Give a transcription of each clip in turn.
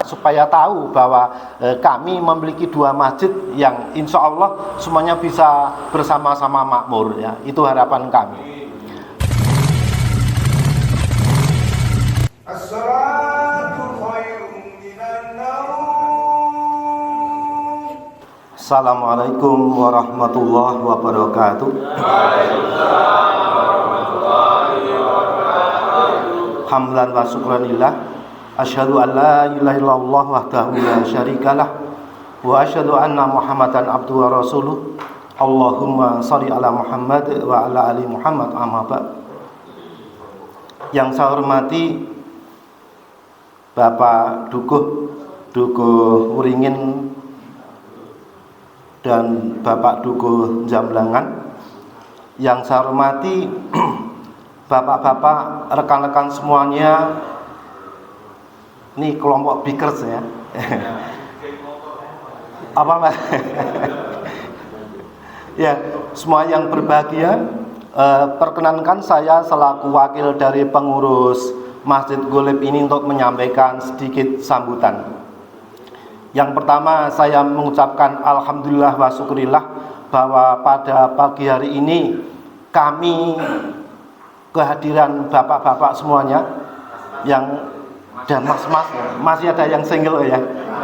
supaya tahu bahwa kami memiliki dua masjid yang insya Allah semuanya bisa bersama-sama makmur ya. Itu harapan kami. Assalamualaikum warahmatullahi wabarakatuh. Hamdan wa syukranillah. Asyhadu an la ilaha illallah wahdahu la syarikalah wa asyhadu anna Muhammadan abduhu wa rasuluh. Allahumma shalli ala Muhammad wa ala ali Muhammad, amma ba'd. Yang saya hormati Bapak Dukuh Uringin dan Bapak Dukuh Jamblangan. Yang saya hormati bapak-bapak, rekan-rekan semuanya. Ini kelompok bikers ya. Apa Mas? Ya, semua yang berbahagia, perkenankan saya selaku wakil dari pengurus Masjid Golib ini untuk menyampaikan sedikit sambutan. Yang pertama, saya mengucapkan alhamdulillah wa syukurillah bahwa pada pagi hari ini kami kehadiran bapak-bapak semuanya yang dan mas-mas, masih ada yang single ya.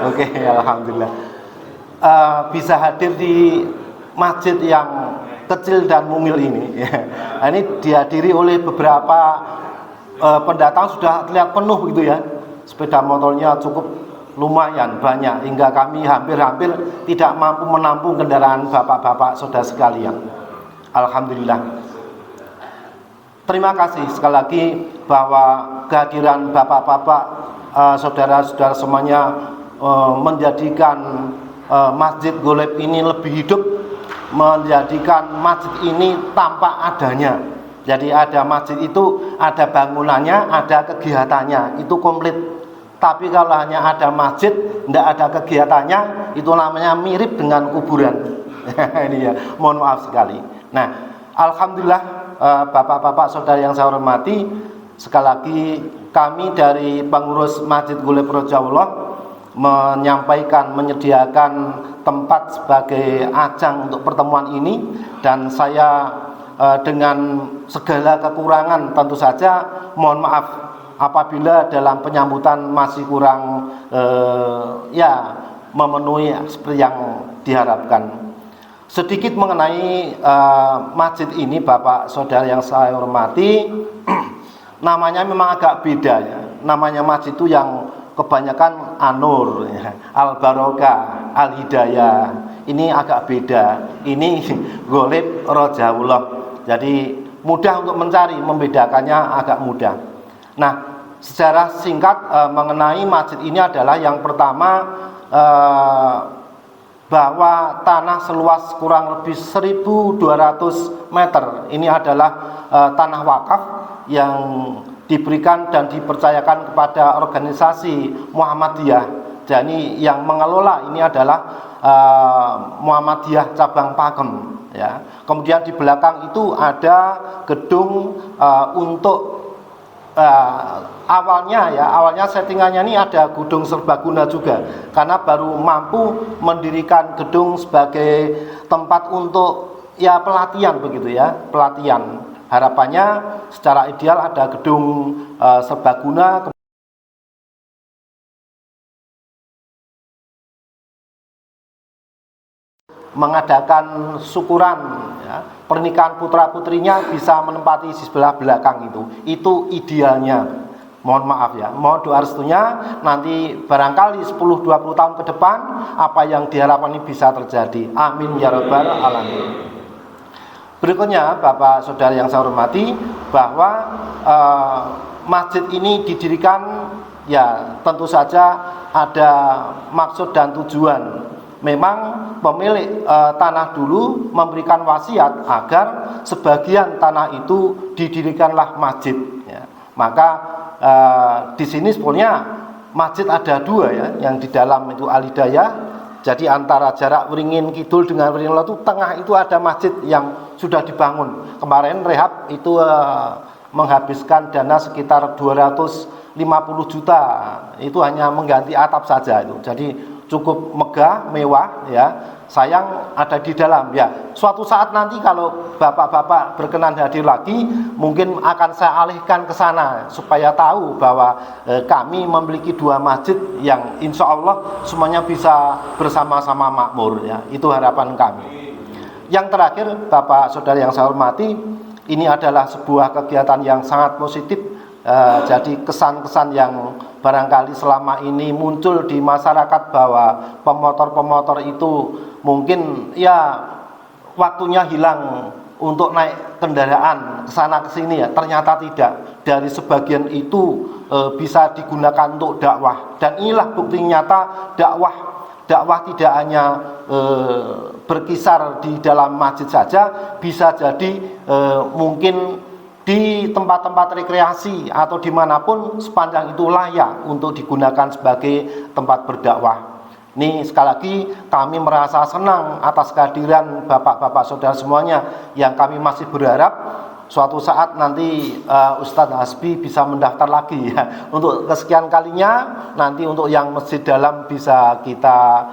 Oke, alhamdulillah. Bisa hadir di masjid yang kecil dan mungil ini. Nah, ini dihadiri oleh beberapa pendatang, sudah terlihat penuh gitu ya. Sepeda motornya cukup lumayan banyak hingga kami hampir-hampir tidak mampu menampung kendaraan bapak-bapak saudara sekalian. Alhamdulillah. Terima kasih sekali lagi bahwa kehadiran bapak-bapak, saudara-saudara semuanya menjadikan Masjid Golib ini lebih hidup, menjadikan masjid ini tampak adanya. Jadi ada masjid itu, ada bangunannya, ada kegiatannya, itu komplit. Tapi kalau hanya ada masjid, tidak ada kegiatannya, itu namanya mirip dengan kuburan. Ini ya, mohon maaf sekali. Nah, alhamdulillah bapak-bapak saudara yang saya hormati, sekali lagi kami dari pengurus Masjid Golib Rojawullah menyediakan tempat sebagai ajang untuk pertemuan ini, dan saya dengan segala kekurangan tentu saja mohon maaf apabila dalam penyambutan masih kurang memenuhi seperti yang diharapkan. Sedikit mengenai masjid ini, Bapak Saudara yang saya hormati, namanya memang agak beda ya. Namanya masjid itu yang kebanyakan An-Nur, ya, Al-Barokah, Al-Hidayah. Ini agak beda. Ini Golib Rojawullah. Jadi mudah untuk mencari, membedakannya agak mudah. Nah, secara singkat mengenai masjid ini adalah yang pertama, bahwa tanah seluas kurang lebih 1.200 meter ini adalah tanah wakaf yang diberikan dan dipercayakan kepada organisasi Muhammadiyah. Jadi yang mengelola ini adalah Muhammadiyah cabang Pakem ya. Kemudian di belakang itu ada gedung untuk awalnya settingannya ini ada gedung serbaguna juga, karena baru mampu mendirikan gedung sebagai tempat untuk ya pelatihan begitu ya, pelatihan. Harapannya secara ideal ada gedung serbaguna, mengadakan syukuran ya, pernikahan putra-putrinya bisa menempati di sebelah belakang itu idealnya. Mohon maaf ya, mohon doa restunya, nanti barangkali 10-20 tahun ke depan apa yang diharapkan ini bisa terjadi. Amin ya rabbal alamin. Berikutnya Bapak Saudara yang saya hormati, bahwa masjid ini didirikan ya tentu saja ada maksud dan tujuan. Memang pemilik tanah dulu memberikan wasiat agar sebagian tanah itu didirikanlah masjid ya. Maka di sini sebenarnya masjid ada dua ya, yang di dalam itu Al-Hidayah. Jadi antara jarak Wringin Kidul dengan Wringin Lor itu tengah itu ada masjid yang sudah dibangun. Kemarin rehab itu menghabiskan dana sekitar 200 50 juta, itu hanya mengganti atap saja itu. Jadi cukup megah, mewah ya. Sayang ada di dalam ya. Suatu saat nanti kalau bapak-bapak berkenan hadir lagi, mungkin akan saya alihkan ke sana supaya tahu bahwa kami memiliki 2 masjid yang insya Allah semuanya bisa bersama-sama makmur ya. Itu harapan kami. Yang terakhir, Bapak Saudara yang saya hormati, ini adalah sebuah kegiatan yang sangat positif. Jadi kesan-kesan yang barangkali selama ini muncul di masyarakat bahwa pemotor-pemotor itu mungkin ya waktunya hilang untuk naik kendaraan kesana kesini ya, ternyata tidak. Dari sebagian itu bisa digunakan untuk dakwah, dan inilah bukti nyata dakwah tidak hanya berkisar di dalam masjid saja, bisa jadi mungkin di tempat-tempat rekreasi atau dimanapun sepanjang itu layak untuk digunakan sebagai tempat berdakwah. Ini sekali lagi kami merasa senang atas kehadiran bapak-bapak saudara semuanya, yang kami masih berharap suatu saat nanti Ustadz Hasbi bisa mendaftar lagi ya. Untuk kesekian kalinya nanti untuk yang masjid dalam bisa kita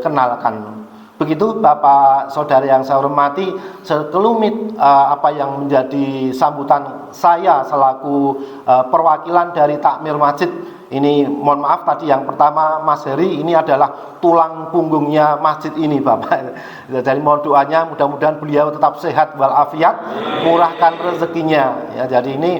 kenalkan. Begitu Bapak Saudara yang saya hormati, sekelumit apa yang menjadi sambutan saya selaku perwakilan dari takmir masjid. Ini mohon maaf tadi yang pertama Mas Heri, ini adalah tulang punggungnya masjid ini Bapak. Jadi mohon doanya mudah-mudahan beliau tetap sehat walafiat, murahkan rezekinya ya. Jadi ini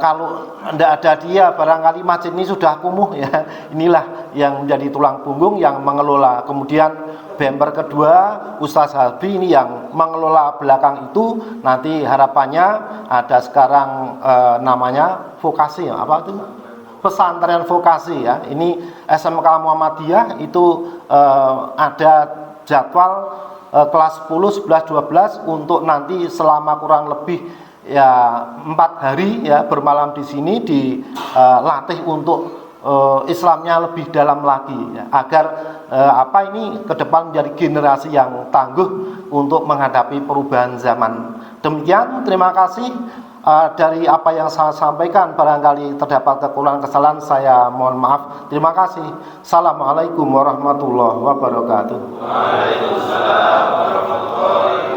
kalau tidak ada dia barangkali masjid ini sudah kumuh ya. Inilah yang menjadi tulang punggung yang mengelola. Kemudian bemper kedua Ustadz Hasbi ini yang mengelola belakang itu. Nanti harapannya ada sekarang namanya vokasi ya, apa itu? Pesantren vokasi ya. Ini SMK Muhammadiyah itu ada jadwal kelas 10, 11, 12 untuk nanti selama kurang lebih ya 4 hari ya bermalam di sini, dilatih untuk Islamnya lebih dalam lagi ya, agar ini ke depan menjadi generasi yang tangguh untuk menghadapi perubahan zaman. Demikian, terima kasih. Dari apa yang saya sampaikan barangkali terdapat kekurangan kesalahan, saya mohon maaf. Terima kasih. Assalamualaikum warahmatullahi wabarakatuh. Waalaikumsalam warahmatullahi wabarakatuh.